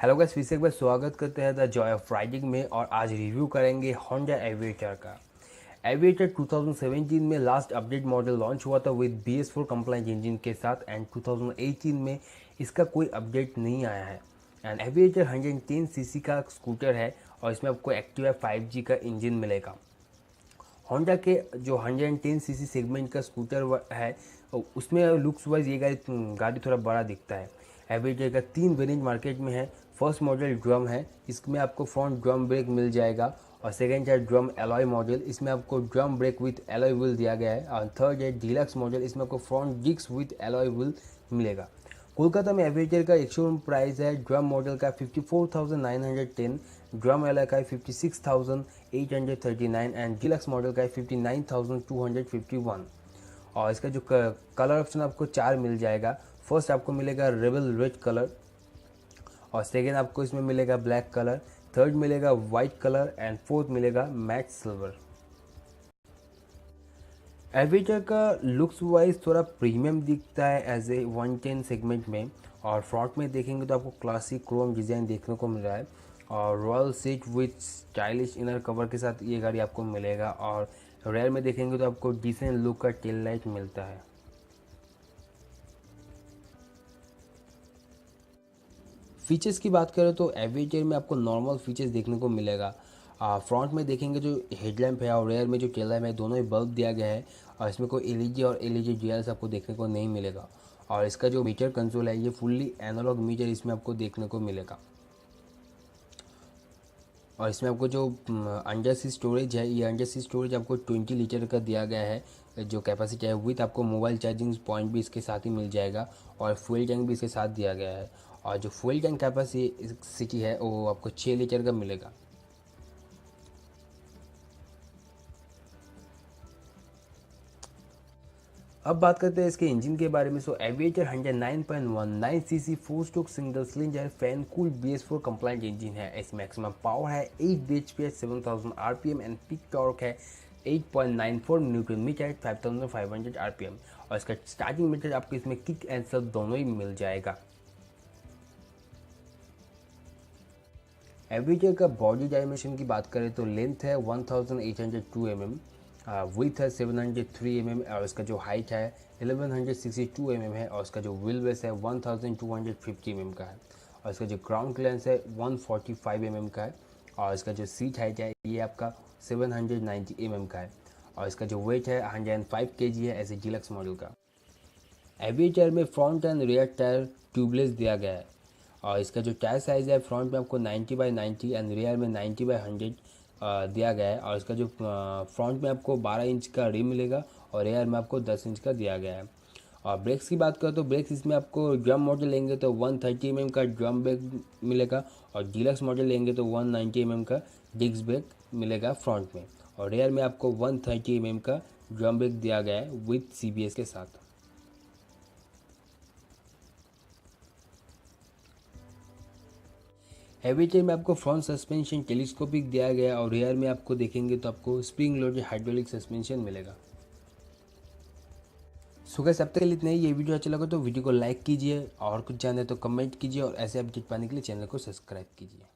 Hello guys, फिर से एक बार स्वागत करते हैं द जॉय ऑफ राइडिंग में। और आज रिव्यू करेंगे होंडा एविएटर का। एविएटर 2017 में लास्ट अपडेट मॉडल लॉन्च हुआ था विद BS4 कंप्लाइंट इंजन के साथ एंड 2018 में इसका कोई अपडेट नहीं आया है। एंड एविएटर 110 सीसी का स्कूटर है और इसमें आपको एक्टिवा 5G का इंजन मिलेगा। होंडा के जो 110 सीसी सेगमेंट का स्कूटर है उसमें लुक्स वाइज ये गाड़ी थोड़ा बड़ा दिखता है। एविएटर का 3 वेरिएंट मार्केट में है। फर्स्ट मॉडल ड्रम है, इसमें आपको फ्रंट ड्रम ब्रेक मिल जाएगा। और सेकेंड है ड्रम एलॉय मॉडल, इसमें आपको drum brake with alloy wheel दिया गया है। और थर्ड है डीलक्स मॉडल, इसमें आपको front disc with alloy wheel मिलेगा। कोलकाता में एविएटर का एक शोरूम प्राइस है ड्रम मॉडल का 54,910, ड्रम एलॉय का 56,839 एंड डीलक्स मॉडल का 59,251। और इसका जो कलर ऑप्शन आपको 4 मिल जाएगा। फर्स्ट आपको मिलेगा रेबल रेड कलर, और सेकेंड आपको इसमें मिलेगा ब्लैक कलर, थर्ड मिलेगा वाइट कलर एंड फोर्थ मिलेगा मैट सिल्वर। एविएटर का लुक्स वाइज थोड़ा प्रीमियम दिखता है एज ए 110 सेगमेंट में। और फ्रंट में देखेंगे तो आपको क्लासिक क्रोम डिज़ाइन देखने को मिल रहा है और royal seat with stylish inner cover के साथ ये गाड़ी आपको मिलेगा। और रेयर में देखेंगे तो आपको डिसेंट लुक का टेल लाइट मिलता है। फीचर्स की बात करें तो एविएटर में आपको नॉर्मल फीचर्स देखने को मिलेगा। फ्रंट में देखेंगे जो हेडलैम्प है और रेयर में जो टेल लैम्प है दोनों ही बल्ब दिया गया है। और इसमें कोई एलईडी और एलईडी जीआरएस आपको देखने को नहीं मिलेगा। और इसका जो मीटर कंसोल है ये फुल्ली एनालॉग मीटर इसमें आपको देखने को मिलेगा। और इसमें आपको जो अंडर सी स्टोरेज है, ये अंडर सी स्टोरेज आपको 20 लीटर का दिया गया है जो कैपेसिटी है। विथ आपको मोबाइल चार्जिंग पॉइंट भी इसके साथ ही मिल जाएगा और फ्यूल टैंक भी इसके साथ दिया गया है। और जो फ्यूल टैंक कैपेसिटी है वो आपको 6 लीटर का मिलेगा। अब बात करते हैं इसके इंजन के बारे में। So Aviator 109.19 cc 4 stroke single cylinder fan cooled BS4 compliant engine है। इस मैक्सिमम पावर है 8 bhp 7000 RPM and peak torque है 8.94 न्यूटन मीटर 5500 RPM। और इसका स्टार्टिंग मीटर आपको इसमें किक एंड सब दोनों ही मिल जाएगा। एविएटर का बॉडी डायमेंशन की बात करें तो लेंथ है 1802 mm, विथ है 703 mm और इसका जो हाइट है 1162 mm है। और इसका जो व्हील बेस है 1250 mm का है। और इसका जो ग्राउंड क्लियरेंस है 145 mm का है। और इसका जो सीट हाइट है ये आपका 790 mm का है। और इसका जो वेट है 105 kg है एज ए डीलक्स मॉडल का। एविएटर में front end rear tyre tubeless दिया गया है। और इसका जो टायर साइज़ है फ्रंट में आपको 90/90 एंड रियर में 90/100 दिया गया है। और इसका जो फ्रंट में आपको 12 इंच का रिम मिलेगा और रियर में आपको 10 इंच का दिया गया है। और ब्रेक्स की बात करें तो ब्रेक्स इसमें आपको ड्रम मॉडल लेंगे तो 130 mm का ड्रम ब्रेक मिलेगा और डीलक्स मॉडल लेंगे तो 190 mm का डिस्क ब्रेक मिलेगा फ्रंट में। और रियर में आपको 130 mm का ड्रम ब्रेक दिया गया है विथ CBS के साथ। एविएटर में आपको फ्रंट सस्पेंशन टेलीस्कोपिक दिया गया है और रियर में आपको देखेंगे तो आपको स्प्रिंग लोडेड हाइड्रोलिक सस्पेंशन मिलेगा। सो गाइस, अब तक के लिए इतना ही। ये वीडियो अच्छा लगा तो वीडियो को लाइक कीजिए और कुछ जाने तो कमेंट कीजिए और ऐसे अपडेट पाने के लिए चैनल को सब्सक्राइब कीजिए।